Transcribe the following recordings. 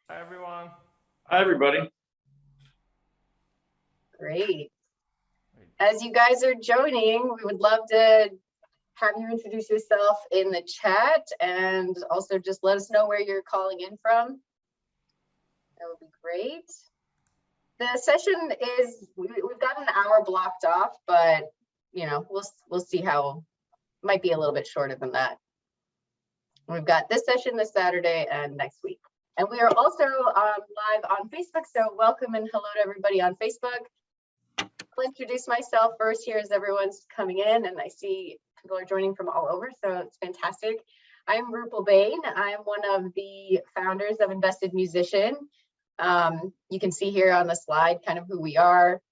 Hi, everyone. Hi, everybody. Great. As you guys are joining, we would love to have you introduce yourself in the chat and also just let us know where you're calling in from. That would be great. The session is, we've got an hour blocked off, but you know, we'll see how, might be a little bit shorter than that. We've got this session this Saturday and next week. And we are also live on Facebook, so welcome and hello to everybody on Facebook. I'll introduce myself first here as everyone's coming in, and I see people are joining from all over, so it's fantastic. I'm Rupal Bain. I'm one of the founders of Invested Musician. You can see here on the slide kind of who we are.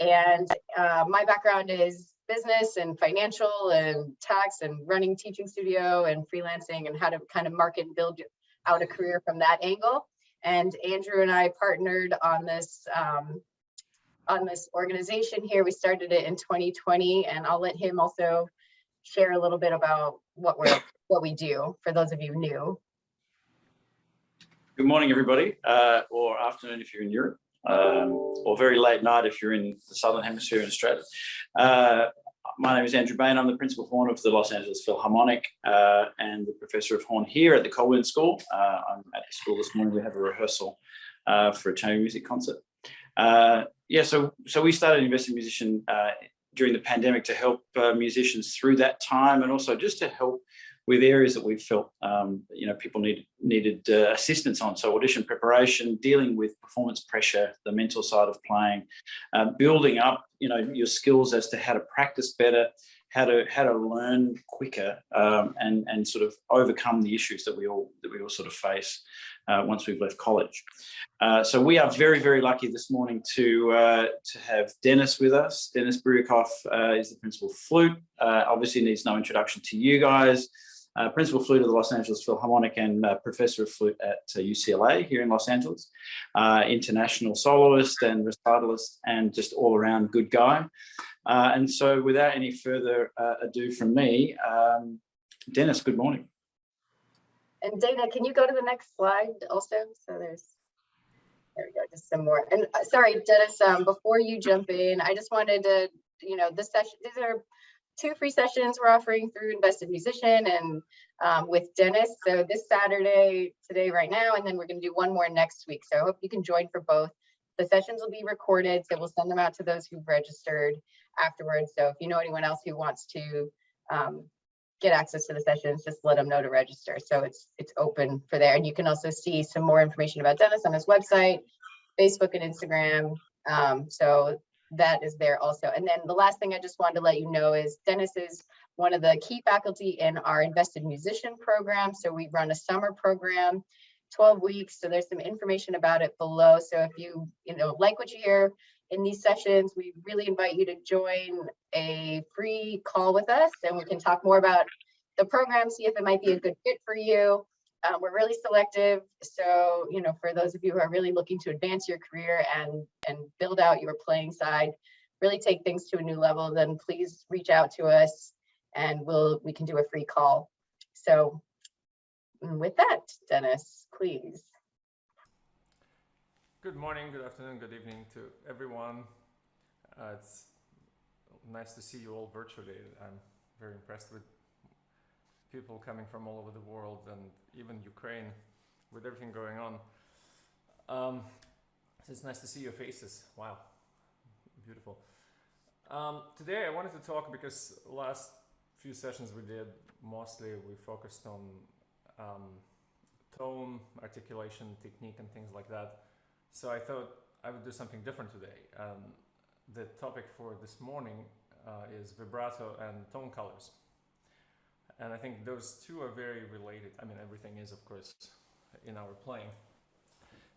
And my background is business and financial and tax and running teaching studio and freelancing and how to kind of market and build out a career from that angle. And Andrew and I partnered on this organization here. We started it in 2020, and I'll let him also share a little bit about what we do for those of you new. Good morning, everybody, or afternoon if you're in Europe, or very late night if you're in the Southern Hemisphere in Australia. My name is Andrew Bain. I'm the principal horn of the Los Angeles Philharmonic and the professor of horn here at the Colburn School. I'm at the school this morning. We have a rehearsal for a chamber music concert. So we started Invested Musician during the pandemic to help musicians through that time, and also just to help with areas that we felt people needed assistance on. So audition preparation, dealing with performance pressure, the mental side of playing, building up your skills as to how to practice better, how to learn quicker, and sort of overcome the issues that we all sort of face once we've left college. So we are very, very lucky this morning to have Denis with us. Denis Bouriakov is the principal flute. Obviously needs no introduction to you guys. Principal flute of the Los Angeles Philharmonic and professor of flute at UCLA here in Los Angeles. International soloist and recitalist and just all around good guy. And so without any further ado from me, Denis, good morning. And Dana, can you go to the next slide also? So there we go, just some more. And sorry, Denis, before you jump in, I just wanted to, this session, these are 2 free sessions we're offering through Invested Musician and with Denis. So this Saturday, today, right now, and then we're going to do one more next week. So I hope you can join for both. The sessions will be recorded, so we'll send them out to those who've registered afterwards. So if you know anyone else who wants to get access to the sessions, just let them know to register. So it's open for there. And you can also see some more information about Denis on his website, Facebook and Instagram. So that is there also. And then the last thing I just wanted to let you know is Denis is one of the key faculty in our Invested Musician program. So we run a summer program, 12 weeks. So there's some information about it below. So if you like what you hear in these sessions, we really invite you to join a free call with us, and we can talk more about the program, see if it might be a good fit for you. We're really selective, so for those of you who are really looking to advance your career and build out your playing side, really take things to a new level, then please reach out to us and we can do a free call. So with that, Denis, please. Good morning, good afternoon, good evening to everyone. It's nice to see you all virtually. I'm very impressed with people coming from all over the world and even Ukraine with everything going on. It's nice to see your faces. Wow, beautiful. Today I wanted to talk because last few sessions we did, mostly we focused on tone, articulation, technique and things like that. So I thought I would do something different today. The topic for this morning is vibrato and tone colors. And I think those two are very related. I mean, everything is, of course, in our playing.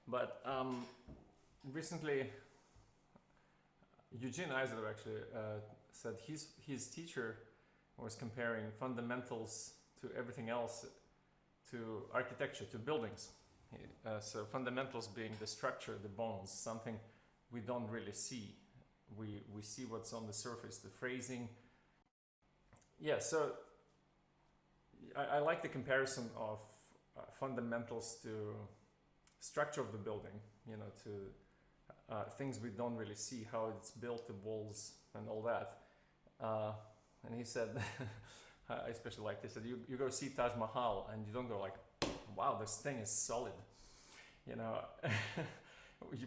But recently, Eugene Eisler actually said his teacher was comparing fundamentals to everything else, to architecture, to buildings. So fundamentals being the structure, the bones, something we don't really see. We see what's on the surface, the phrasing. Yeah, so I like the comparison of fundamentals to structure of the building, you know, to things we don't really see, how it's built, the walls and all that. And he said, I especially liked, he said, you go see Taj Mahal and you don't go like, wow, this thing is solid, you know.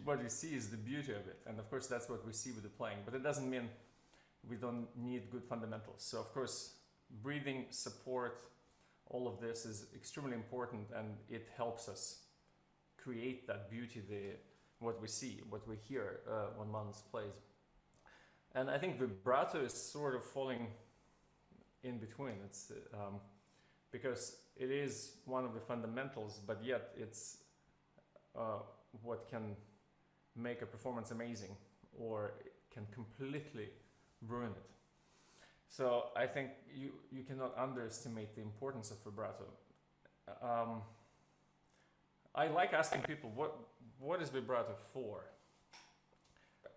What you see is the beauty of it, and of course that's what we see with the playing, but it doesn't mean we don't need good fundamentals. So of course breathing, support, all of this is extremely important, and it helps us create that beauty, what we see, what we hear when Magnus plays. And I think vibrato is sort of falling in between. It's because it is one of the fundamentals, but yet it's what can make a performance amazing, or it can completely ruin it. So I think you cannot underestimate the importance of vibrato. I like asking people, what is vibrato for?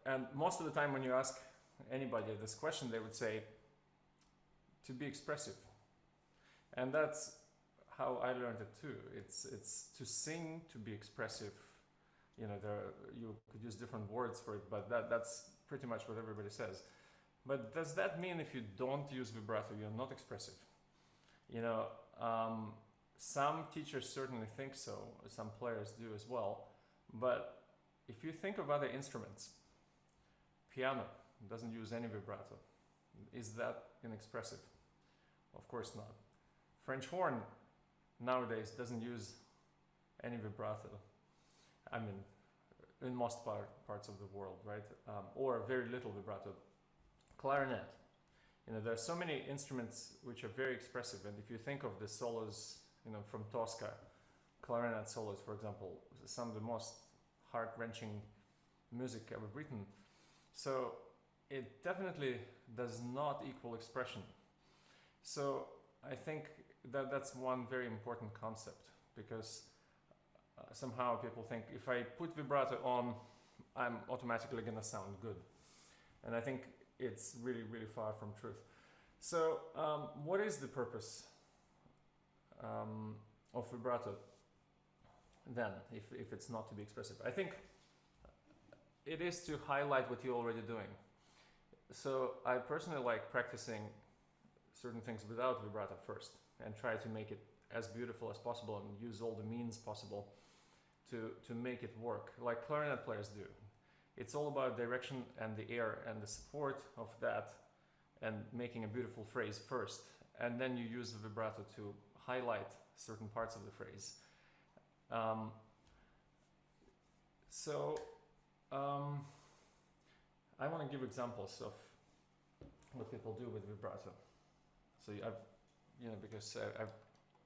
And most of the time when you ask anybody this question, they would say, to be expressive. And that's how I learned it too. It's to sing, to be expressive. You know, you could use different words for it, but that's pretty much what everybody says. But does that mean if you don't use vibrato, you're not expressive? You know, some teachers certainly think so, some players do as well. But if you think of other instruments, piano doesn't use any vibrato. Is that inexpressive? Of course not. French horn nowadays doesn't use any vibrato. I mean, in most parts of the world, right? Or very little vibrato. Clarinet. You know, there are so many instruments which are very expressive, and if you think of the solos, you know, from Tosca, clarinet solos, for example, some of the most heart-wrenching music ever written. So it definitely does not equal expression. So I think that that's one very important concept, because somehow people think if I put vibrato on, I'm automatically gonna sound good. And I think it's really, really far from truth. So what is the purpose of vibrato then, if it's not to be expressive? I think it is to highlight what you're already doing. So I personally like practicing certain things without vibrato first, and try to make it as beautiful as possible and use all the means possible to make it work, like clarinet players do. It's all about direction and the air and the support of that, and making a beautiful phrase first, and then you use the vibrato to highlight certain parts of the phrase. I want to give examples of what people do with vibrato. So because I've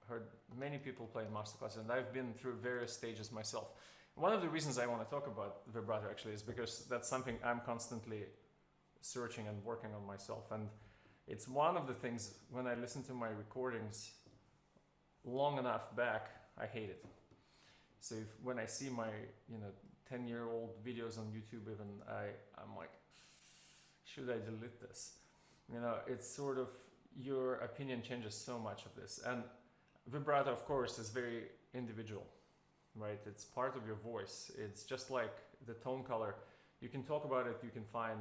heard many people play in masterclass, and I've been through various stages myself. One of the reasons I want to talk about vibrato actually is because that's something I'm constantly searching and working on myself. And it's one of the things, when I listen to my recordings long enough back, I hate it. So when I see my 10-year-old videos on YouTube even, I'm like, should I delete this? It's sort of, your opinion changes so much of this. And vibrato, of course, is very individual, right? It's part of your voice. It's just like the tone color. You can talk about it, you can find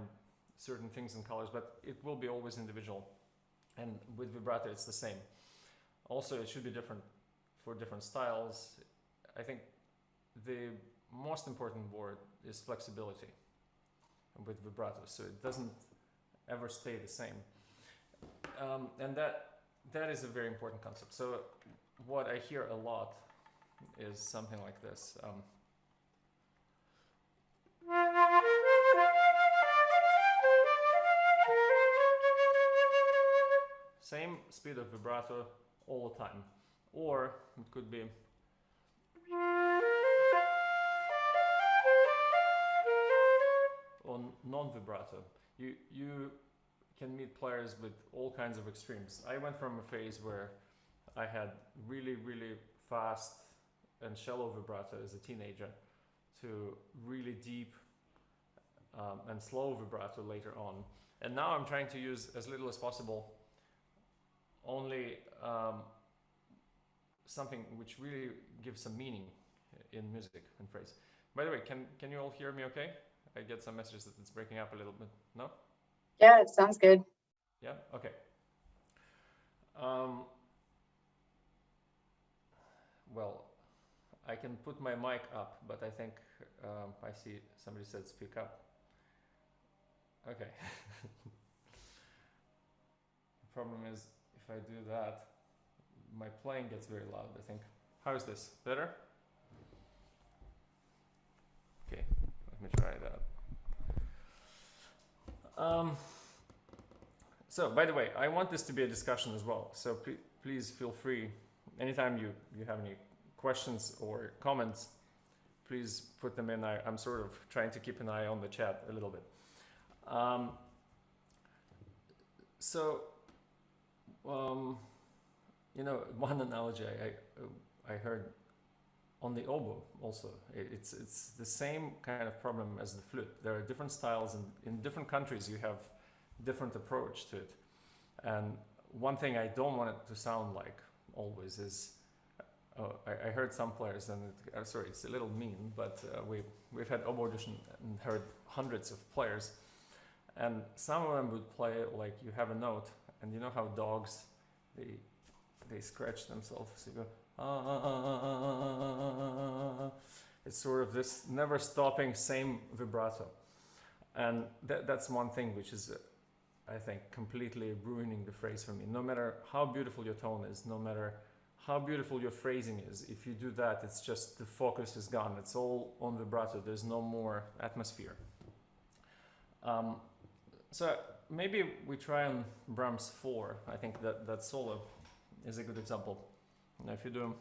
certain things in colors, but it will be always individual. And with vibrato, it's the same. Also, it should be different for different styles. I think the most important word is flexibility with vibrato, so it doesn't ever stay the same. And that is a very important concept. So what I hear a lot is something like this. Same speed of vibrato all the time. Or it could be on non-vibrato. You can meet players with all kinds of extremes. I went from a phase where I had really, really fast and shallow vibrato as a teenager to really deep and slow vibrato later on. And now I'm trying to use as little as possible, only something which really gives some meaning in music and phrase. By the way, can you all hear me okay? I get some messages that it's breaking up a little bit. No? Yeah, it sounds good. Yeah, okay. Well, I can put my mic up, but I think I see somebody said speak up. Okay. The problem is if I do that, my playing gets very loud, I think. How is this? Better? Okay, let me try that. So, by the way, I want this to be a discussion as well. So please feel free, anytime you have any questions or comments, please put them in. I'm sort of trying to keep an eye on the chat a little bit. You know, one analogy I heard on the oboe also. It's the same kind of problem as the flute. There are different styles, and in different countries you have different approach to it. And one thing I don't want it to sound like always is, I heard some players, and sorry, it's a little mean, but we've had oboe audition and heard hundreds of players, and some of them would play like you have a note, and you know how dogs they scratch themselves, so you go it's sort of this never stopping same vibrato, and that's one thing which is I think completely ruining the phrase for me. No matter how beautiful your tone is, no matter how beautiful your phrasing is, if you do that, it's just the focus is gone. It's all on vibrato. There's no more atmosphere. So maybe we try on Brahms 4. I think that solo is a good example. Now if you do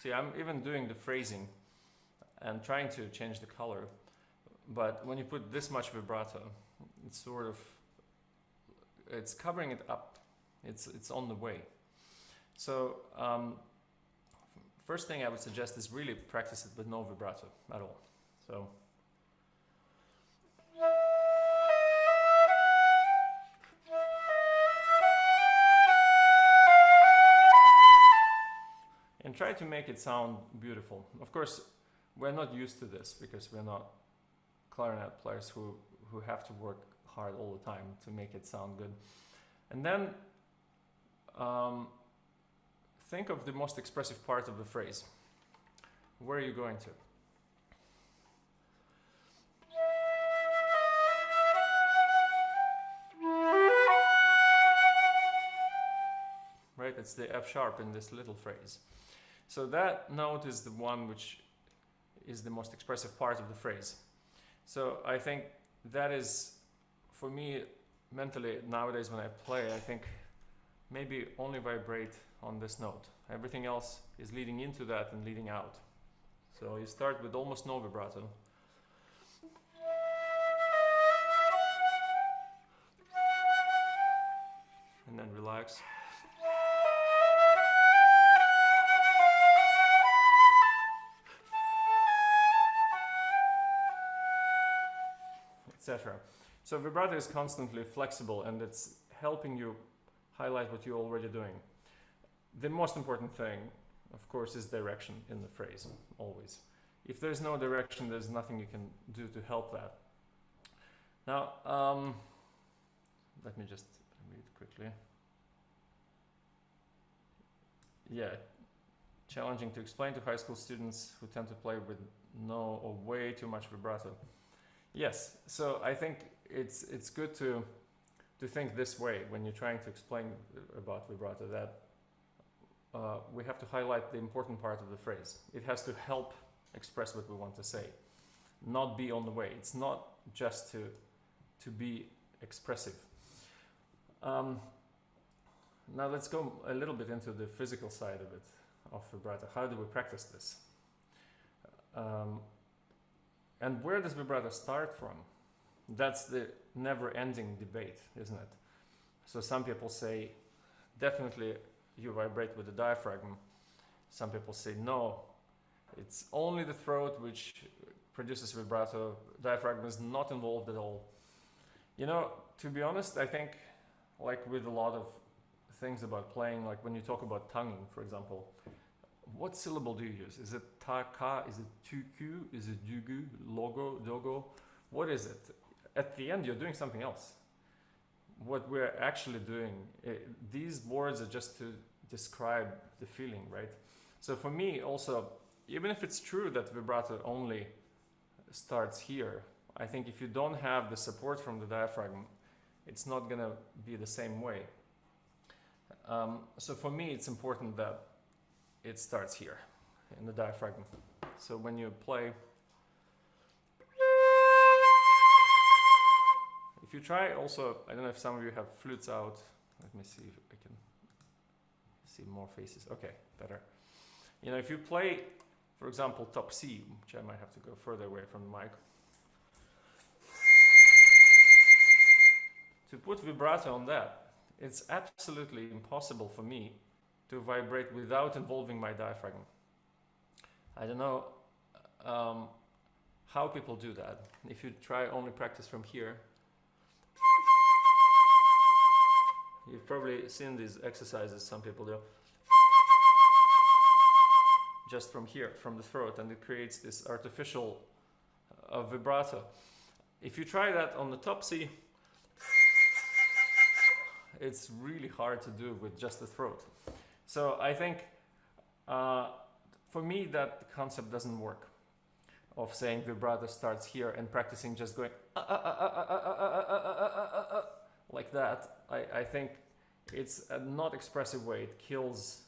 see, I'm even doing the phrasing and trying to change the color, but when you put this much vibrato, it's sort of, it's covering it up. It's on the way. So first thing I would suggest is really practice it with no vibrato at all. So and try to make it sound beautiful. Of course, we're not used to this because we're not clarinet players who have to work hard all the time to make it sound good. And then think of the most expressive part of the phrase. Where are you going to? Right, it's the F sharp in this little phrase. So that note is the one which is the most expressive part of the phrase. So I think that is, for me, mentally, nowadays when I play, I think maybe only vibrate on this note. Everything else is leading into that and leading out. So you start with almost no vibrato. And then relax. Etc. So vibrato is constantly flexible, and it's helping you highlight what you're already doing. The most important thing, of course, is direction in the phrase, always. If there's no direction, there's nothing you can do to help that. Now, let me just read quickly. Yeah, challenging to explain to high school students who tend to play with no or way too much vibrato. Yes, so I think it's good to think this way when you're trying to explain about vibrato, that we have to highlight the important part of the phrase. It has to help express what we want to say, not be on the way. It's not just to be expressive. Now let's go a little bit into the physical side of it, of vibrato. How do we practice this? And where does vibrato start from? That's the never-ending debate, isn't it? So some people say, definitely you vibrate with the diaphragm. Some people say, no, it's only the throat which produces vibrato. Diaphragm is not involved at all. You know, to be honest, I think, like with a lot of things about playing, like when you talk about tonguing, for example, what syllable do you use? Is it ta, ka? Is it tu, ku? Is it dugu, logo, dogo? What is it? At the end, you're doing something else. What we're actually doing, these words are just to describe the feeling, right? So for me also, even if it's true that vibrato only starts here, I think if you don't have the support from the diaphragm, it's not gonna be the same way. So for me, it's important that it starts here in the diaphragm. So when you play, if you try also, I don't know if some of you have flutes out. Let me see if I can see more faces. Okay, better. You know, if you play, for example, top C, which I might have to go further away from the mic, to put vibrato on that, it's absolutely impossible for me to vibrate without involving my diaphragm. I don't know how people do that. If you try only practice from here, you've probably seen these exercises some people do. Just from here, from the throat, and it creates this artificial vibrato. If you try that on the top C, it's really hard to do with just the throat. So I think for me that concept doesn't work, of saying vibrato starts here and practicing just going like that. I think it's a not expressive way. It kills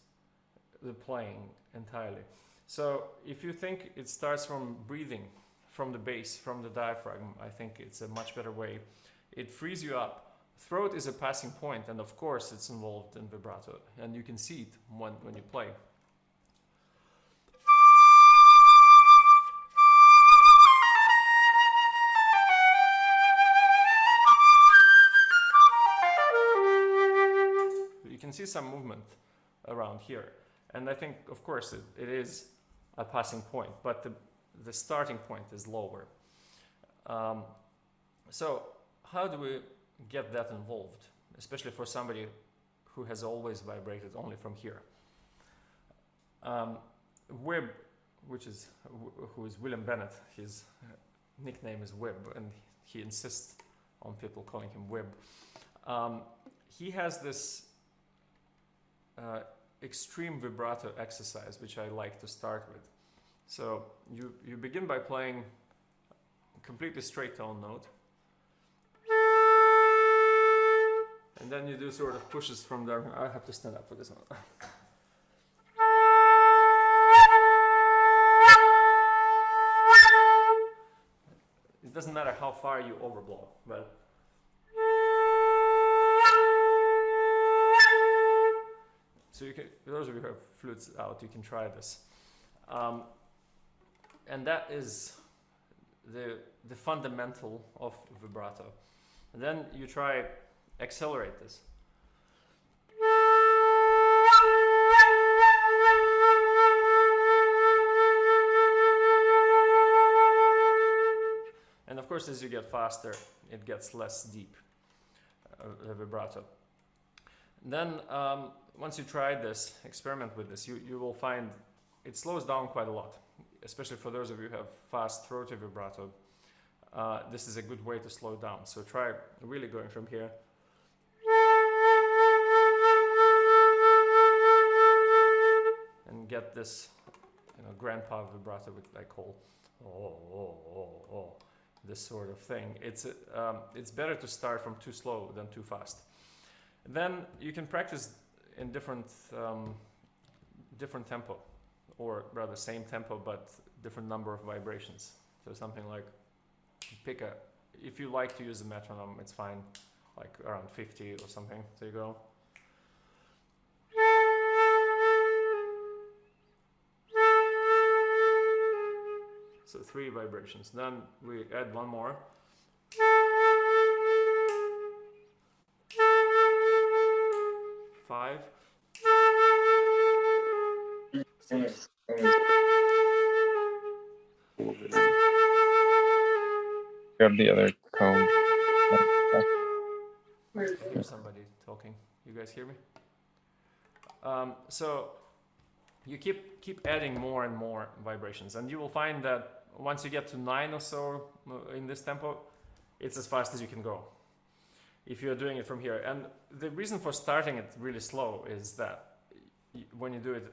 the playing entirely. So if you think it starts from breathing, from the base, from the diaphragm, I think it's a much better way. It frees you up. Throat is a passing point, and of course it's involved in vibrato, and you can see it when you play. You can see some movement around here, and I think, of course, it is a passing point, but the starting point is lower. So how do we get that involved, especially for somebody who has always vibrated only from here? Webb, who is William Bennett, his nickname is Webb, and he insists on people calling him Webb. He has this extreme vibrato exercise, which I like to start with. So you begin by playing a completely straight tone note, and then you do sort of pushes from there. I have to stand up for this one. It doesn't matter how far you overblow, but so you can, those of you who have flutes out, you can try this. And that is the fundamental of vibrato. And then you try accelerate this. And of course, as you get faster, it gets less deep, the vibrato. Then once you try this, experiment with this, you will find it slows down quite a lot, especially for those of you who have fast throaty vibrato. This is a good way to slow down. So try really going from here. And get this, grandpa vibrato, which I call this sort of thing. It's better to start from too slow than too fast. Then you can practice in different tempo, or rather same tempo but different number of vibrations. So something like if you like to use a metronome, it's fine, like around 50 or something. So you go. So 3 vibrations. Then we add one more. Five. Grab the other comb. I hear somebody talking. You guys hear me? So you keep adding more and more vibrations, and you will find that once you get to 9 or so in this tempo, it's as fast as you can go if you're doing it from here. And the reason for starting it really slow is that when you do it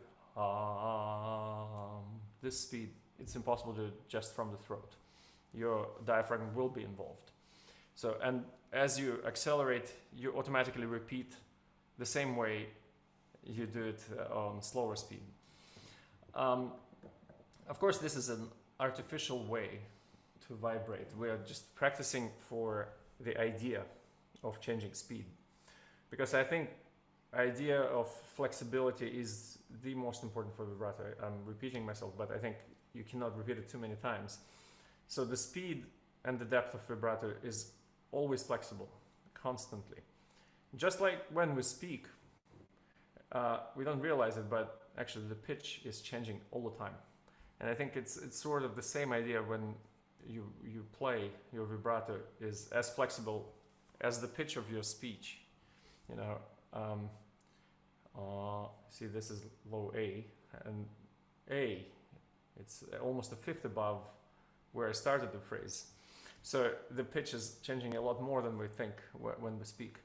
this speed, it's impossible to do it just from the throat. Your diaphragm will be involved. So, and as you accelerate, you automatically repeat the same way you do it on slower speed. Of course, this is an artificial way to vibrate. We are just practicing for the idea of changing speed, because I think idea of flexibility is the most important for vibrato. I'm repeating myself, but I think you cannot repeat it too many times. So the speed and the depth of vibrato is always flexible, constantly. Just like when we speak, we don't realize it, but actually the pitch is changing all the time. And I think it's sort of the same idea when you play. Your vibrato is as flexible as the pitch of your speech. You know, see, this is low A, and A, it's almost a fifth above where I started the phrase. So the pitch is changing a lot more than we think when we speak.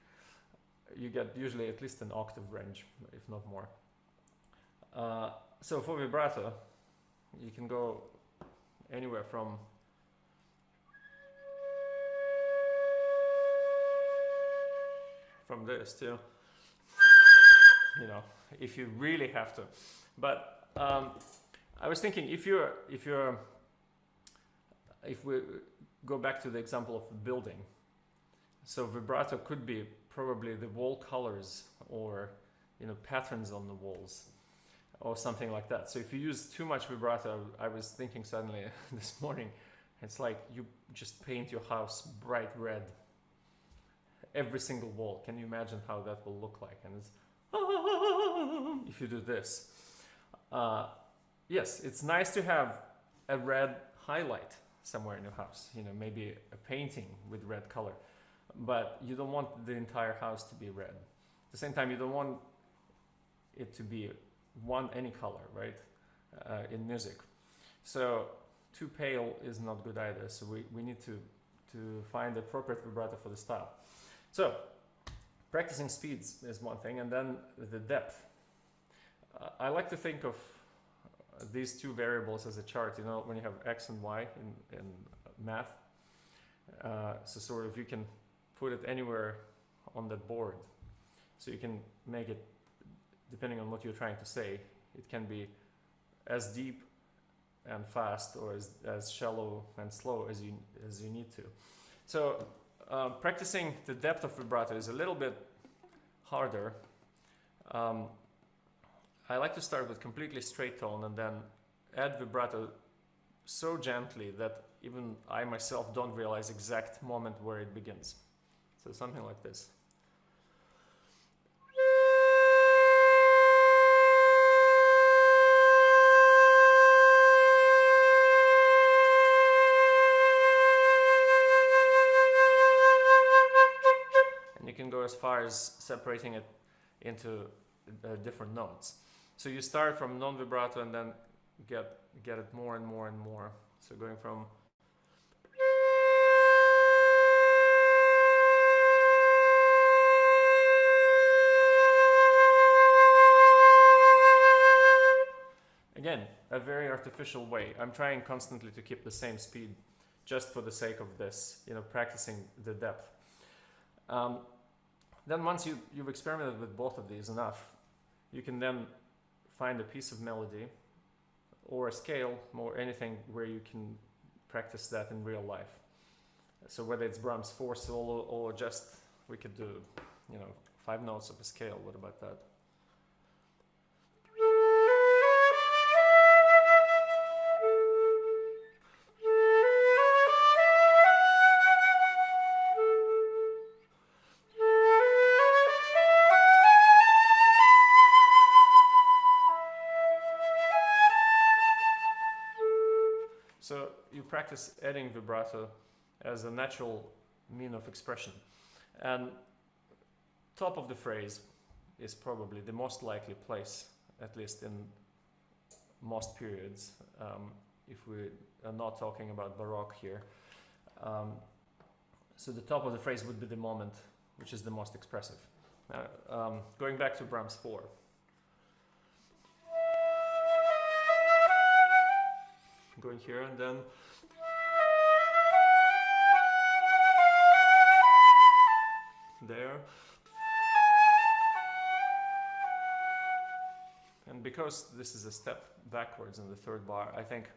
You get usually at least an octave range, if not more. So for vibrato, you can go anywhere from this to, you know, if you really have to. But I was thinking, if we go back to the example of a building, so vibrato could be probably the wall colors or, you know, patterns on the walls or something like that. So if you use too much vibrato, I was thinking suddenly this morning, it's like you just paint your house bright red, every single wall. Can you imagine how that will look like? And it's if you do this. Yes, it's nice to have a red highlight somewhere in your house, you know, maybe a painting with red color, but you don't want the entire house to be red. At the same time, you don't want it to be any color, right, in music. So too pale is not good either, so we need to find the appropriate vibrato for the style. So practicing speeds is one thing, and then the depth. I like to think of these two variables as a chart, you know, when you have X and Y in math. So sort of you can put it anywhere on that board. So you can make it, depending on what you're trying to say, it can be as deep and fast, or as shallow and slow as you need to. So practicing the depth of vibrato is a little bit harder. I like to start with completely straight tone and then add vibrato so gently that even I myself don't realize exact moment where it begins. So something like this. And you can go as far as separating it into different notes. So you start from non-vibrato and then get it more and more and more. So going from again, a very artificial way. I'm trying constantly to keep the same speed just for the sake of this, you know, practicing the depth. Then once you've experimented with both of these enough, you can then find a piece of melody or a scale or anything where you can practice that in real life. So whether it's Brahms 4 solo or just, we could do, you know, 5 notes of a scale. What about that? So you practice adding vibrato as a natural mean of expression. And top of the phrase is probably the most likely place, at least in most periods, if we are not talking about Baroque here. So the top of the phrase would be the moment which is the most expressive. Going back to Brahms 4. Going here and then there. And because this is a step backwards in the third bar, I think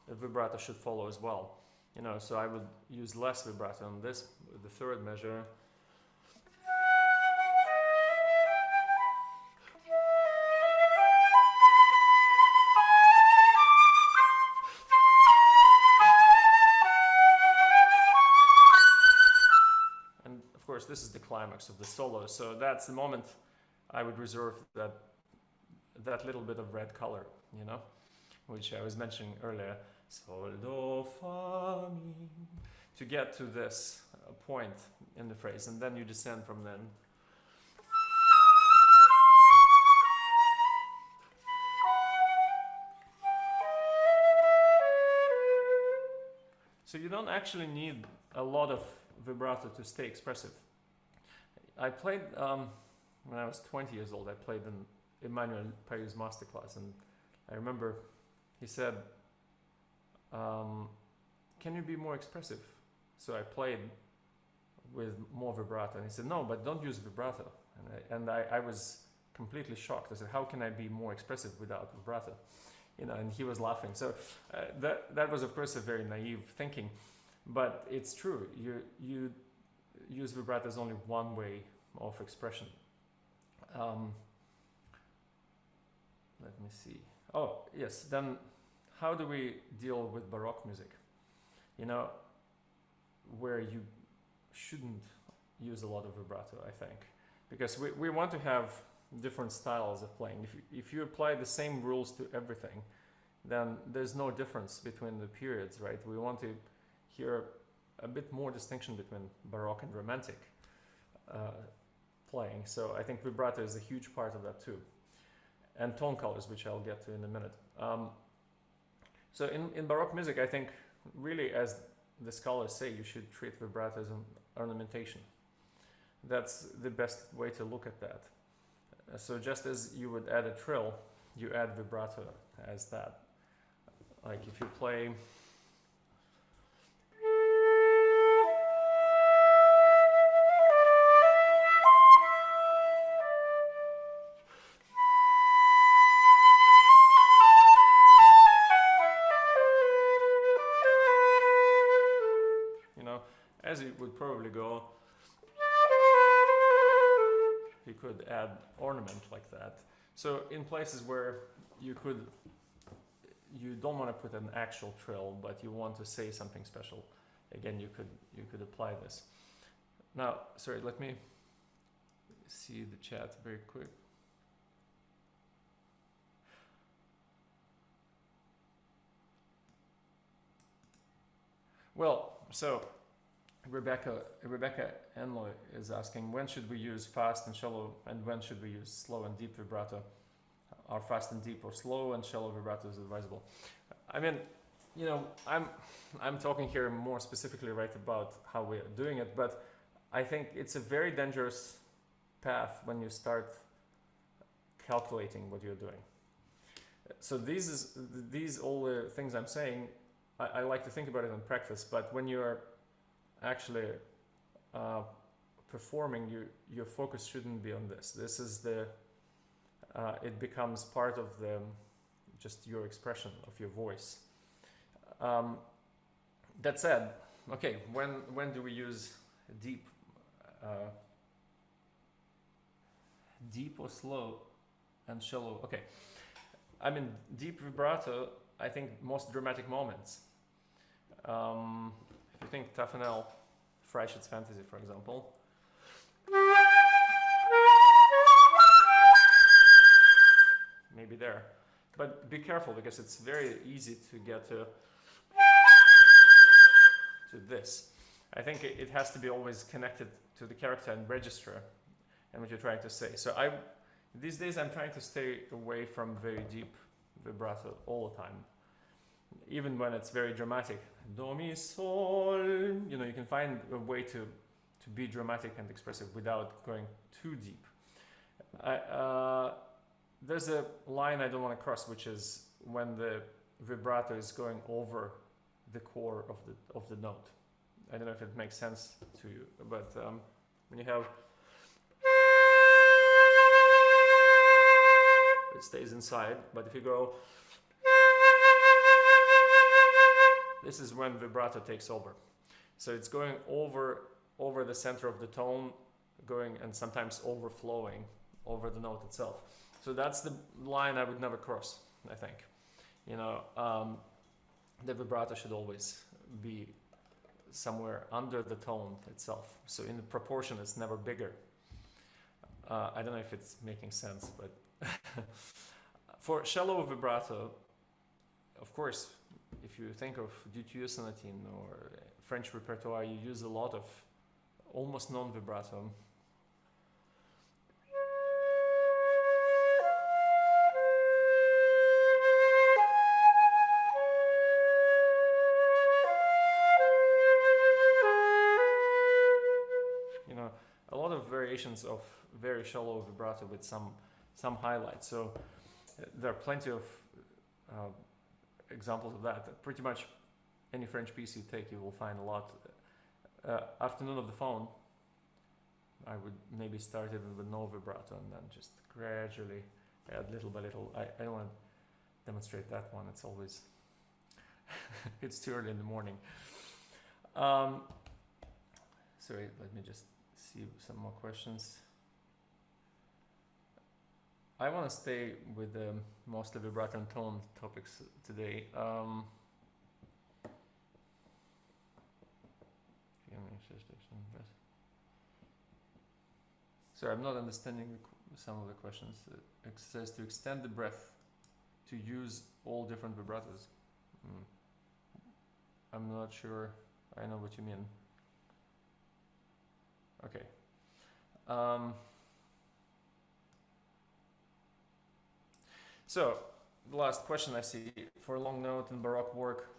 the vibrato should follow as well. You know, so I would use less vibrato on this, the third measure. And of course, this is the climax of the solo, so that's the moment I would reserve that little bit of red color, you know, which I was mentioning earlier. Sol, do, fa, mi, to get to this point in the phrase, and then you descend from then. So you don't actually need a lot of vibrato to stay expressive. I played, when I was 20 years old, I played in Emmanuel Payou's masterclass, and I remember he said, can you be more expressive? So I played with more vibrato, and he said, no, but don't use vibrato. And I was completely shocked. I said, how can I be more expressive without vibrato? You know, and he was laughing. So that was, of course, a very naive thinking, but it's true. You use vibrato as only one way of expression. Let me see. Oh, yes. Then how do we deal with Baroque music? You know, where you shouldn't use a lot of vibrato, I think. Because we want to have different styles of playing. If you apply the same rules to everything, then there's no difference between the periods, right? We want to hear a bit more distinction between Baroque and Romantic playing. So I think vibrato is a huge part of that too. And tone colors, which I'll get to in a minute. So in Baroque music, I think really, as the scholars say, you should treat vibrato as an ornamentation. That's the best way to look at that. So just as you would add a trill, you add vibrato as that. Like if you play as it would probably go, you could add ornament like that. So in places where you don't want to put an actual trill, but you want to say something special, again, you could apply this. Now, sorry, let me see the chat very quick. Well, so Rebecca Enloy is asking, when should we use fast and shallow, and when should we use slow and deep vibrato? Are fast and deep or slow and shallow vibratos advisable? I mean, you know, I'm talking here more specifically right about how we are doing it, but I think it's a very dangerous path when you start calculating what you're doing. So these all the things I'm saying, I like to think about it in practice, but when you're actually performing, your focus shouldn't be on this. This is the it becomes part of the just your expression of your voice. That said, okay, when do we use deep or slow and shallow? Okay, I mean deep vibrato, I think most dramatic moments. If you think Taffanel, Freischütz Fantasy, for example. Maybe there. But be careful, because it's very easy to get to this. I think it has to be always connected to the character and register and what you're trying to say. So these days I'm trying to stay away from very deep vibrato all the time, even when it's very dramatic. Do, mi, sol. You know, you can find a way to be dramatic and expressive without going too deep. There's a line I don't want to cross, which is when the vibrato is going over the core of the note. I don't know if it makes sense to you, but when you have, it stays inside, but if you go, this is when vibrato takes over. So it's going over the center of the tone, going and sometimes overflowing over the note itself. So that's the line I would never cross, I think. You know, the vibrato should always be somewhere under the tone itself. So in the proportion, it's never bigger. I don't know if it's making sense, but for shallow vibrato, of course, if you think of Du Sonatine or French repertoire, you use a lot of almost non-vibrato. You know, a lot of variations of very shallow vibrato with some highlights. So there are plenty of examples of that. Pretty much any French piece you take, you will find a lot. Afternoon of the Phone, I would maybe start even with no vibrato and then just gradually add little by little. I don't want to demonstrate that one. It's always, it's too early in the morning. Sorry, let me just see some more questions. I want to stay with mostly vibrato and tone topics today. Sorry, I'm not understanding some of the questions. Exercise to extend the breath to use all different vibratos. I'm not sure I know what you mean. Okay. So, the last question I see, for a long note in Baroque work,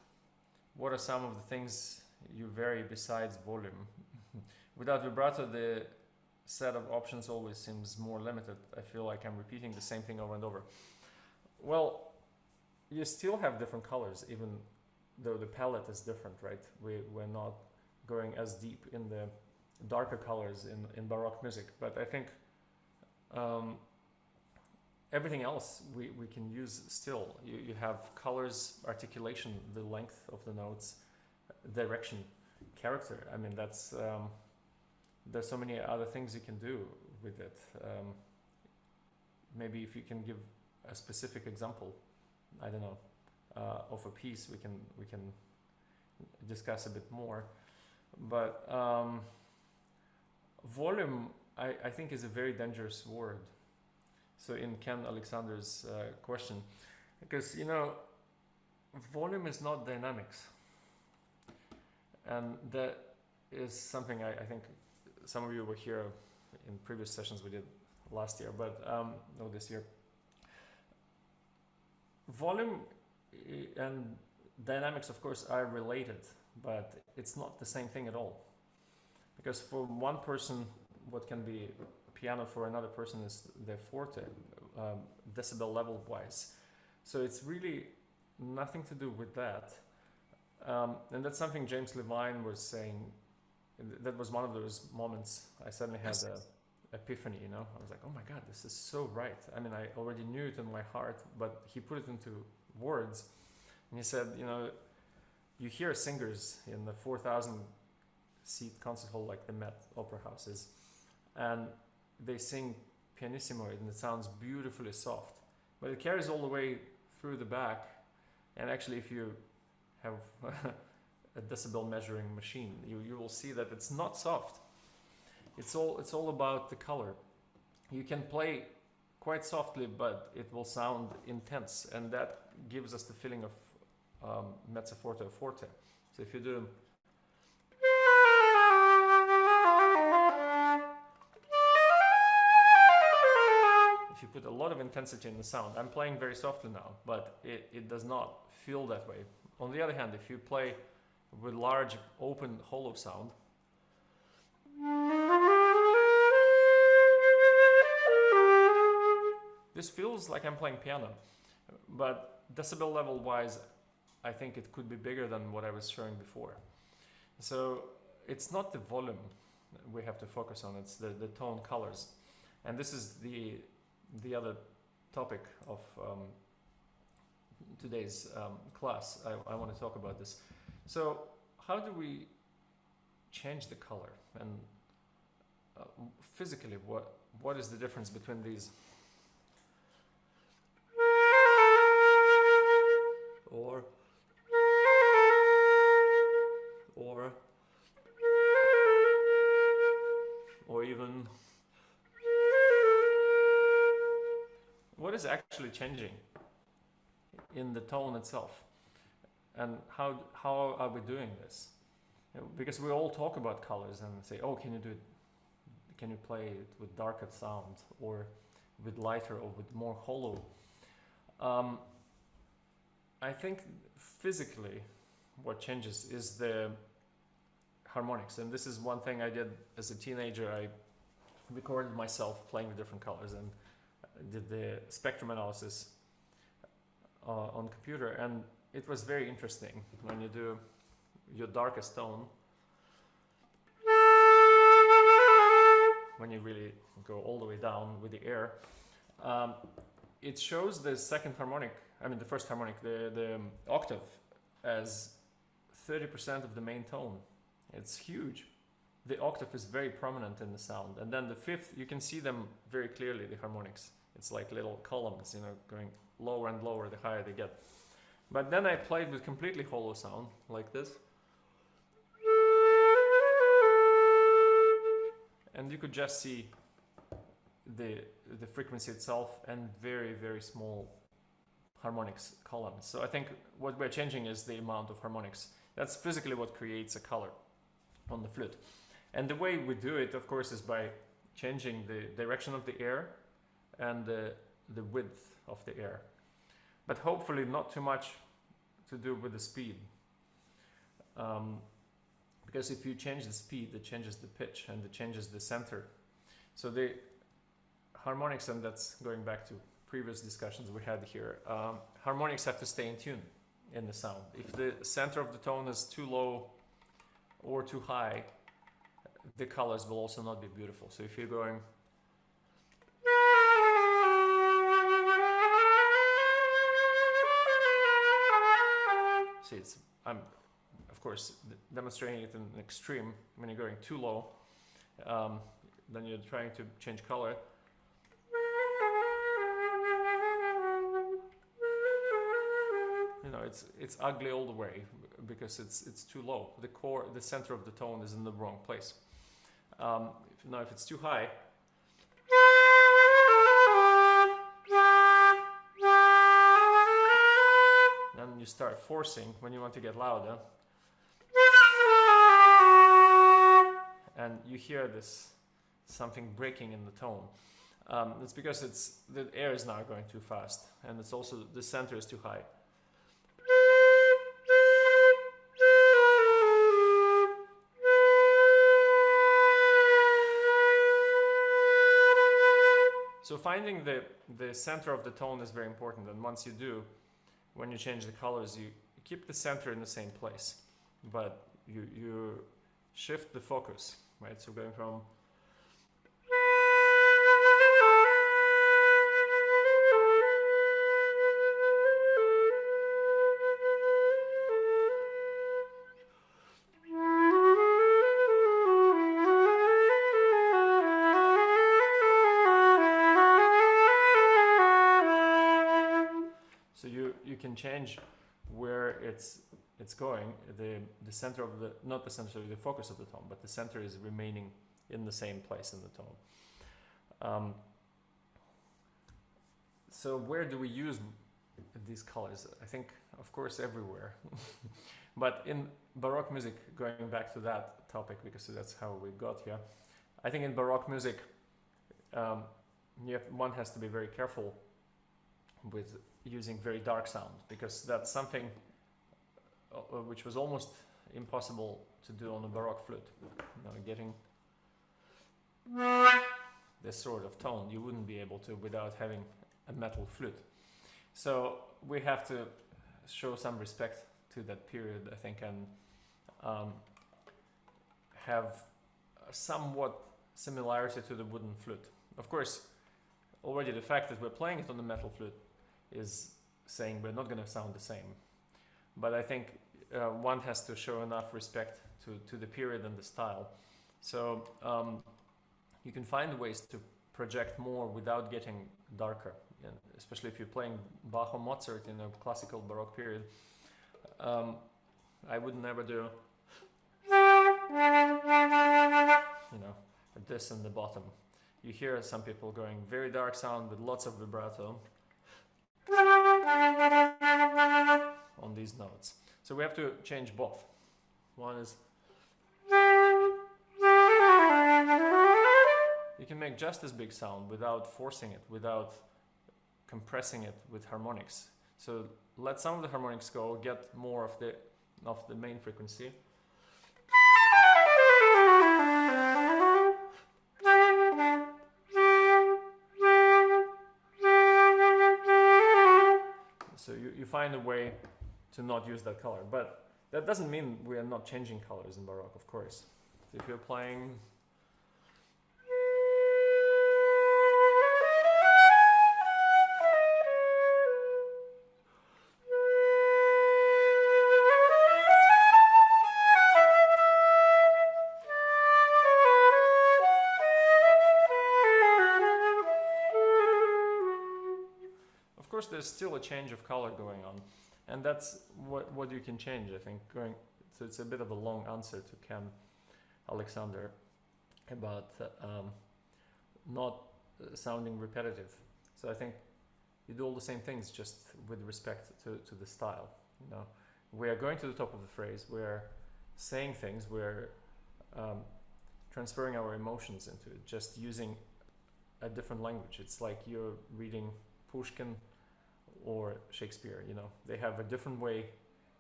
what are some of the things you vary besides volume? Without vibrato, the set of options always seems more limited. I feel like I'm repeating the same thing over and over. Well, you still have different colors, even though the palette is different, right? We're not going as deep in the darker colors in Baroque music, but I think everything else we can use still. You have colors, articulation, the length of the notes, direction, character. I mean, that's there's so many other things you can do with it. Maybe if you can give a specific example, I don't know, of a piece, we can discuss a bit more. But volume, I think, is a very dangerous word. So in Ken Alexander's question, because, you know, volume is not dynamics. And that is something I think some of you were here in previous sessions we did last year, but no, this year. Volume and dynamics, of course, are related, but it's not the same thing at all. Because for one person, what can be piano, for another person is the forte, decibel level wise. So it's really nothing to do with that. And that's something James Levine was saying. That was one of those moments I suddenly had an epiphany, you know. I was like, oh my God, this is so right. I mean, I already knew it in my heart, but he put it into words. And he said, you know, you hear singers in the 4,000 seat concert hall like the Met Opera houses, and they sing pianissimo and it sounds beautifully soft, but it carries all the way through the back. And actually, if you have a decibel measuring machine, you will see that it's not soft. It's all about the color. You can play quite softly, but it will sound intense, and that gives us the feeling of mezzo forte or forte. So if you do put a lot of intensity in the sound. I'm playing very softly now, but it does not feel that way. On the other hand, if you play with large, open, hollow sound, this feels like I'm playing piano, but decibel level wise, I think it could be bigger than what I was showing before. So it's not the volume we have to focus on, it's the tone colors. And this is the other topic of today's class. I want to talk about this. So how do we change the color? And physically, what is the difference between these? Or even what is actually changing in the tone itself, and how are we doing this? Because we all talk about colors and say, oh, can you play it with darker sound or with lighter or with more hollow? I think physically what changes is the harmonics, and this is one thing I did as a teenager. I recorded myself playing with different colors and did the spectrum analysis on computer, and it was very interesting when you do your darkest tone, when you really go all the way down with the air, it shows the second harmonic, the first harmonic, the octave, as 30% of the main tone. It's huge. The octave is very prominent in the sound, and then the fifth, you can see them very clearly, the harmonics. It's like little columns, going lower and lower the higher they get. But then I played with completely hollow sound, like this. And you could just see the frequency itself and very, very small harmonics columns. So I think what we're changing is the amount of harmonics. That's physically what creates a color on the flute. And the way we do it, of course, is by changing the direction of the air and the width of the air. But hopefully not too much to do with the speed. Because if you change the speed, it changes the pitch and it changes the center. So the harmonics, and that's going back to previous discussions we had here, harmonics have to stay in tune in the sound. If the center of the tone is too low or too high, the colors will also not be beautiful. So if you're going I'm of course demonstrating it in an extreme. When you're going too low, then you're trying to change color. It's ugly all the way because it's too low. The center of the tone is in the wrong place. If it's too high, then you start forcing when you want to get louder, and you hear something breaking in the tone. It's because the air is now going too fast, and it's also the center is too high. So finding the center of the tone is very important, and once you do, when you change the colors, you keep the center in the same place, but you shift the focus, right? So going from change where it's going, the center of not the center of the focus of the tone, but the center is remaining in the same place in the tone. So where do we use these colors? I think, of course, everywhere. But in Baroque music, going back to that topic, because that's how we got here, I think in Baroque music, one has to be very careful with using very dark sound, because that's something which was almost impossible to do on a Baroque flute. Getting this sort of tone, you wouldn't be able to without having a metal flute. So we have to show some respect to that period, I think, and have somewhat similarity to the wooden flute. Of course, already the fact that we're playing it on the metal flute is saying we're not going to sound the same. But I think one has to show enough respect to the period and the style. So you can find ways to project more without getting darker, especially if you're playing Bach or Mozart in a classical Baroque period. I would never do, this in the bottom. You hear some people going very dark sound with lots of vibrato on these notes. So we have to change both. One is, you can make just as big sound without forcing it, without compressing it with harmonics. So let some of the harmonics go, get more of the main frequency. So you find a way to not use that color, but that doesn't mean we are not changing colors in Baroque, of course. So if you're playing there's still a change of color going on, and that's what you can change, I think. So it's a bit of a long answer to Ken Alexander about not sounding repetitive. So I think you do all the same things, just with respect to the style. We are going to the top of the phrase, we're saying things, we're transferring our emotions into it, just using a different language. It's like you're reading Pushkin or Shakespeare. They have a different way.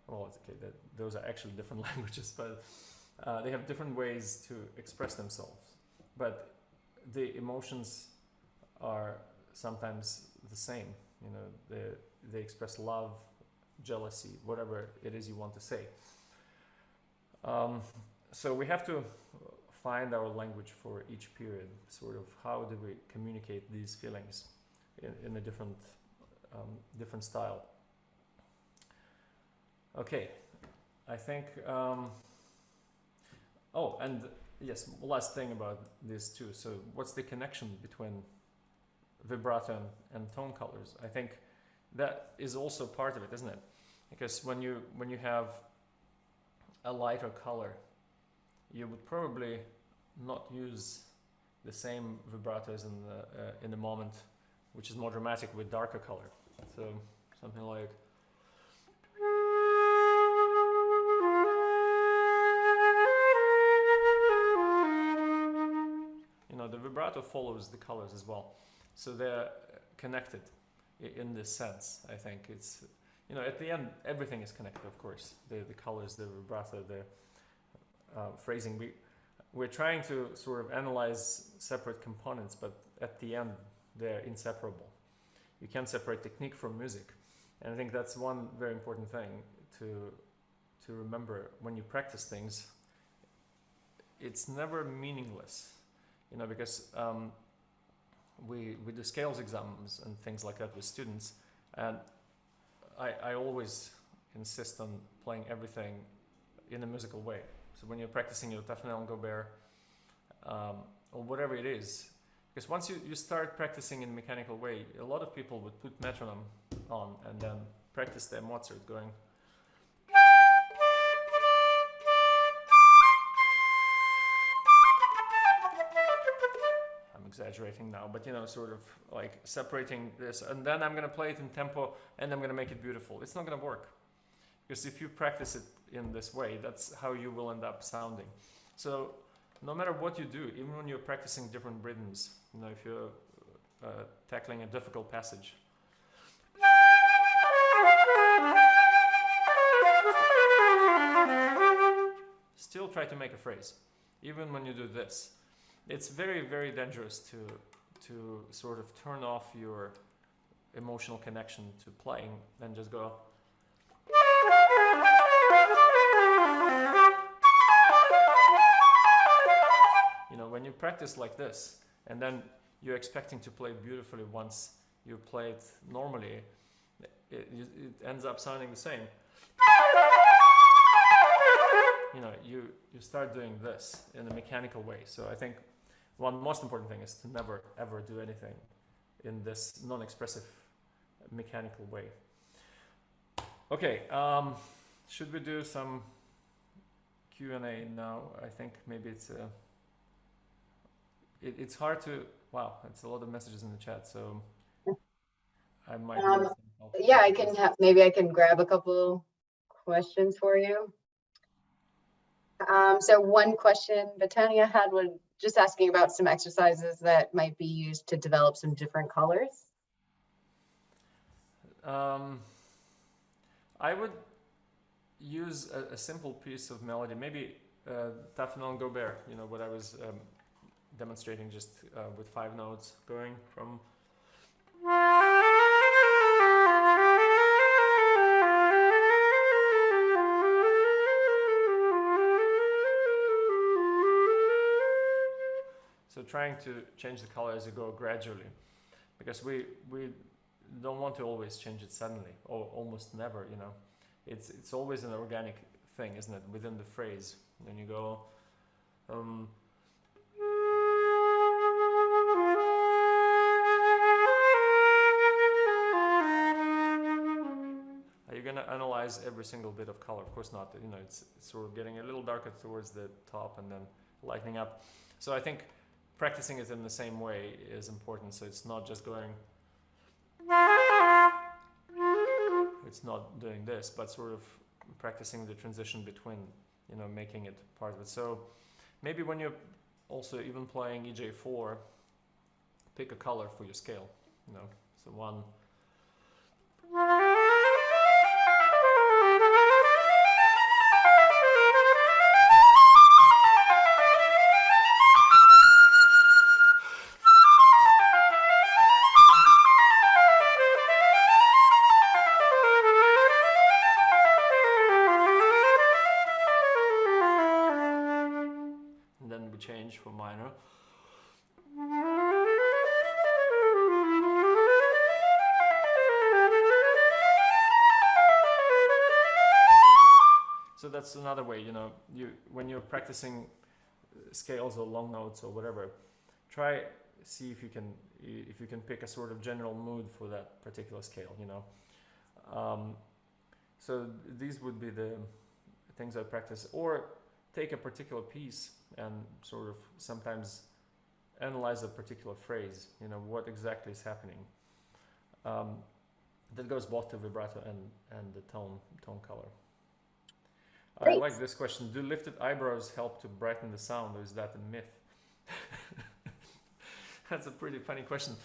Well, it's okay, those are actually different languages, but they have different ways to express themselves. But the emotions are sometimes the same. They express love, jealousy, whatever it is you want to say. So we have to find our language for each period. Sort of, how do we communicate these feelings in a different style? Okay, I think. Oh, and yes, last thing about this too. So, what's the connection between vibrato and tone colors? I think that is also part of it, isn't it? Because when you have a lighter color, you would probably not use the same vibratos in the moment, which is more dramatic, with darker color. So something like, the vibrato follows the colors as well, so they're connected in this sense. I think it's, at the end everything is connected, of course. The colors, the vibrato, the phrasing. We're trying to sort of analyze separate components, but at the end they're inseparable. You can't separate technique from music, and I think that's one very important thing to remember when you practice things. It's never meaningless, because we do scales exams and things like that with students, and I always insist on playing everything in a musical way. So when you're practicing your Tafnel and Gobert, or whatever it is, because once you start practicing in a mechanical way, a lot of people would put metronome on and then practice their Mozart going. I'm exaggerating now, but sort of like separating this, and then I'm going to play it in tempo and I'm going to make it beautiful. It's not going to work, because if you practice it in this way, that's how you will end up sounding. So no matter what you do, even when you're practicing different rhythms, if you're tackling a difficult passage. Still try to make a phrase, even when you do this. It's very, very dangerous to sort of turn off your emotional connection to playing and just go. You know, when you practice like this, and then you're expecting to play beautifully once you play it normally, it ends up sounding the same. You know, you start doing this in a mechanical way. So I think one most important thing is to never ever do anything in this non-expressive mechanical way. Okay, should we do some Q&A now? I think maybe it's hard to, wow, it's a lot of messages in the chat, so I might need some help. Yeah, maybe I can grab a couple questions for you. So one question Betania had was just asking about some exercises that might be used to develop some different colors. I would use a simple piece of melody, maybe Taffenel Gobert, you know, what I was demonstrating, just with 5 notes going from. So trying to change the color as you go gradually, because we don't want to always change it suddenly, or almost never, you know. It's always an organic thing, isn't it, within the phrase. When you go are you gonna analyze every single bit of color? Of course not. You know, it's sort of getting a little darker towards the top and then lightening up. So I think practicing it in the same way is important. So it's not just going, it's not doing this, but sort of practicing the transition between, you know, making it part of it. So maybe when you're also even playing EJ4, pick a color for your scale, you know. So one. Change for minor. So that's another way, you know, when you're practicing scales or long notes or whatever, see if you can pick a sort of general mood for that particular scale, you know. So these would be the things I practice, or take a particular piece and sort of sometimes analyze a particular phrase, you know, what exactly is happening. That goes both to vibrato and the tone color. Great. I like this question. Do lifted eyebrows help to brighten the sound, or is that a myth? That's a pretty funny question.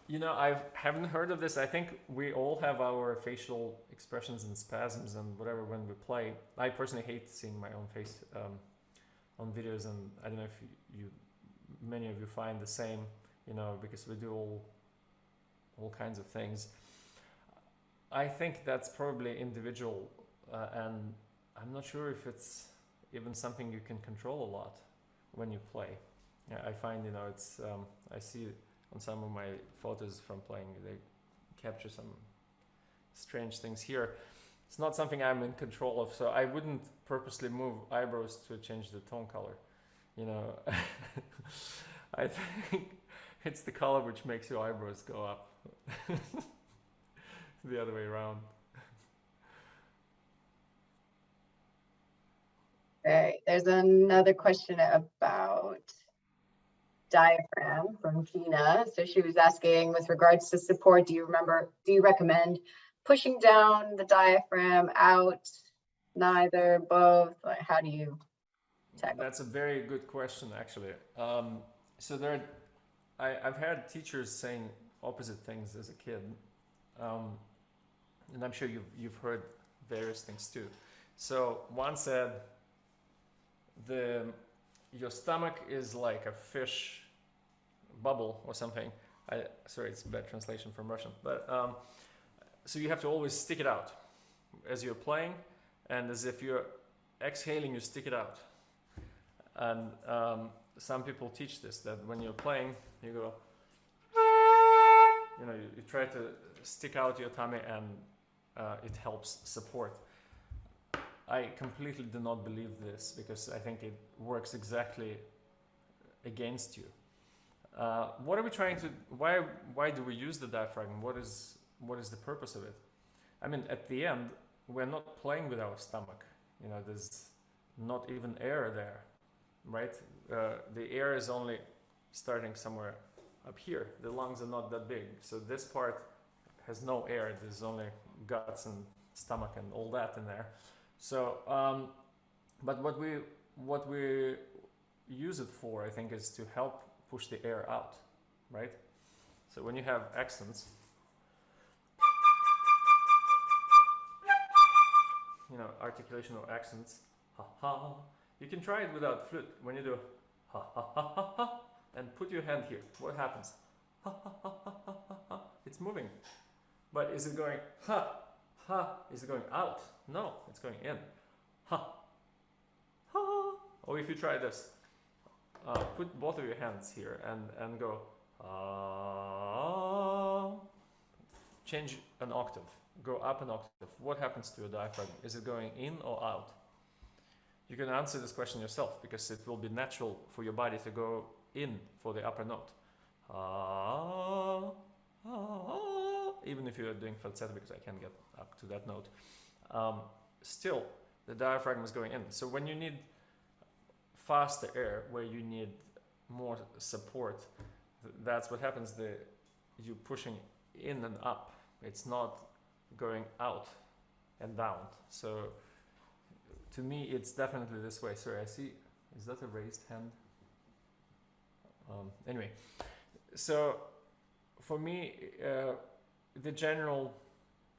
You know, I haven't heard of this. I think we all have our facial expressions and spasms and whatever when we play. I personally hate seeing my own face on videos, and I don't know if many of you find the same, you know, because we do all kinds of things. I think that's probably individual, and I'm not sure if it's even something you can control a lot when you play. Yeah, I find, you know, it's I see on some of my photos from playing, they capture some strange things here. It's not something I'm in control of, so I wouldn't purposely move eyebrows to change the tone color. You know, I think it's the color which makes your eyebrows go up. The other way around. Okay, there's another question about diaphragm from Gina. So she was asking, with regards to support, do you recommend pushing down the diaphragm, out, neither, both? Like, how do you tackle? That's a very good question, actually. So I've had teachers saying opposite things as a kid, and I'm sure you've heard various things too. So one said your stomach is like a fish bubble or something. Sorry, it's a bad translation from Russian, but so you have to always stick it out as you're playing, and as if you're exhaling, you stick it out. And some people teach this, that when you're playing, you go, you try to stick out your tummy, and it helps support. I completely do not believe this, because I think it works exactly against you. What are we trying to? Why do we use the diaphragm? What is the purpose of it? I mean, at the end, we're not playing with our stomach. There's not even air there, right? The air is only starting somewhere up here. The lungs are not that big, so this part has no air. There's only guts and stomach and all that in there. So, but what we use it for, I think, is to help push the air out, right? So when you have accents, articulation or accents, ha ha. You can try it without flute. When you do ha ha ha ha ha, and put your hand here, what happens? Ha ha ha ha ha ha ha. It's moving, but is it going ha ha? Is it going out? No, it's going in. Ha ha. Or if you try this, put both of your hands here and go ah. Change an octave. Go up an octave. What happens to your diaphragm? Is it going in or out? You can answer this question yourself, because it will be natural for your body to go in for the upper note. Even if you're doing falsetto, because I can't get up to that note. Still, the diaphragm is going in. So when you need faster air, where you need more support, that's what happens. You're pushing in and up. It's not going out and down. So to me, it's definitely this way. Sorry, I see. Is that a raised hand? Anyway, so for me, the general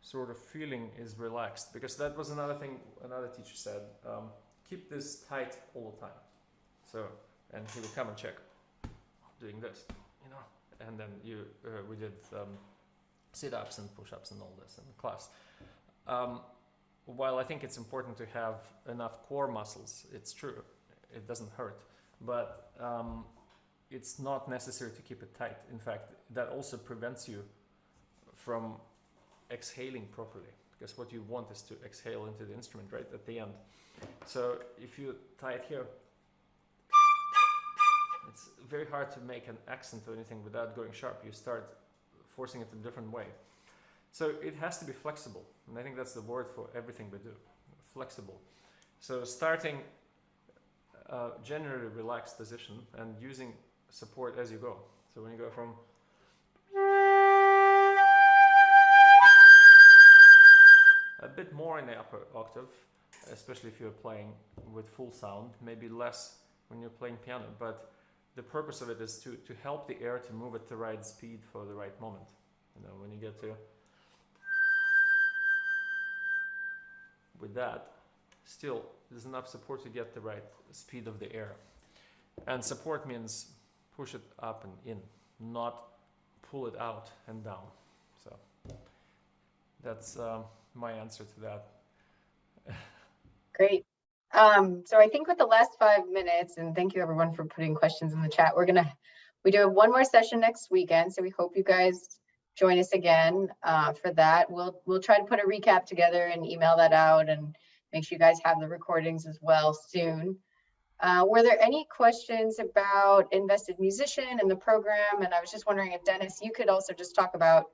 sort of feeling is relaxed, because that was another thing another teacher said. Keep this tight all the time. So, and he would come and check, doing this, and then we did sit-ups and push-ups and all this in the class. While I think it's important to have enough core muscles, it's true, it doesn't hurt, but it's not necessary to keep it tight. In fact, that also prevents you from exhaling properly, because what you want is to exhale into the instrument right at the end. So if you tie it here, it's very hard to make an accent or anything without going sharp. You start forcing it a different way. So it has to be flexible, and I think that's the word for everything we do, flexible. So starting generally relaxed position and using support as you go. So when you go from a bit more in the upper octave, especially if you're playing with full sound, maybe less when you're playing piano, but the purpose of it is to help the air to move at the right speed for the right moment. When you get to with that, still there's enough support to get the right speed of the air. And support means push it up and in, not pull it out and down. So that's my answer to that. Great. So I think with the last 5 minutes, and thank you everyone for putting questions in the chat, we do one more session next weekend. So we hope you guys join us again for that. We'll try to put a recap together and email that out, and make sure you guys have the recordings as well soon. Were there any questions about Invested Musician and the program? And I was just wondering if Dennis, you could also just talk about,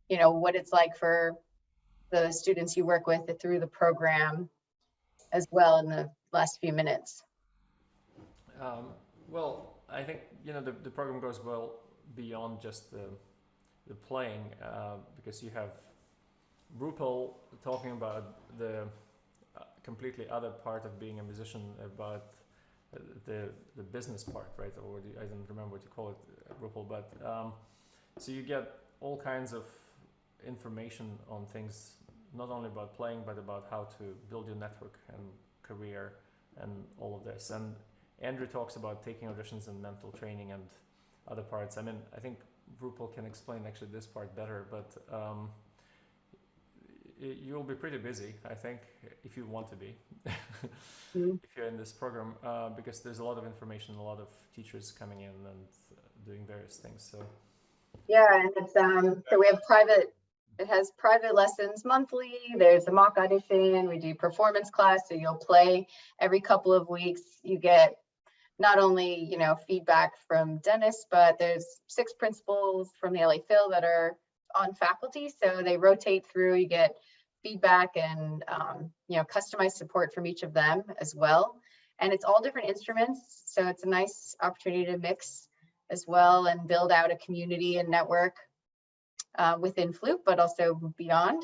what it's like for the students you work with through the program as well in the last few minutes. Well, I think the program goes well beyond just the playing, because you have RuPaul talking about the completely other part of being a musician, about the business part, right? Or I don't remember what you call it, RuPaul, but so you get all kinds of information on things, not only about playing, but about how to build your network and career and all of this. And Andrew talks about taking auditions and mental training and other parts. I mean, I think Rupal can explain actually this part better, but you'll be pretty busy, I think, if you want to be, if you're in this program, because there's a lot of information, a lot of teachers coming in and doing various things. So yeah, and it's so we have private. It has private lessons monthly. There's a mock audition. We do performance class, so you'll play every couple of weeks. You get not only, you know, feedback from Denis, but there's 6 principals from the laphil that are on faculty, so they rotate through. You get feedback and you know, customized support from each of them as well. And it's all different instruments, so it's a nice opportunity to mix as well and build out a community and network within Flute, but also beyond.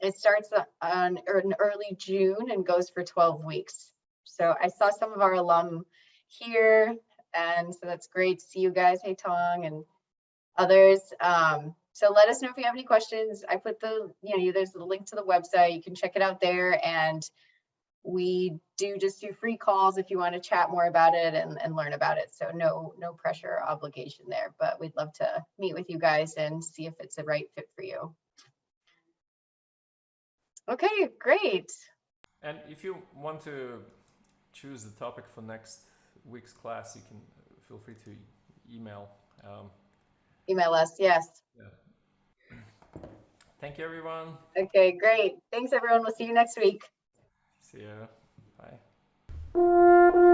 It starts in early June and goes for 12 weeks. So I saw some of our alum here, and so that's great to see you guys. Hey, Tong and others. So let us know if you have any questions. I put the, you know, there's the link to the website. You can check it out there. And we do just do free calls if you want to chat more about it and learn about it. So no pressure or obligation there, but we'd love to meet with you guys and see if it's the right fit for you. Okay, great. and if you want to choose the topic for next week's class, you can feel free to email. Email us, yes. Yeah. Thank you, everyone. Okay, great. Thanks, everyone. We'll see you next week. See you. Bye.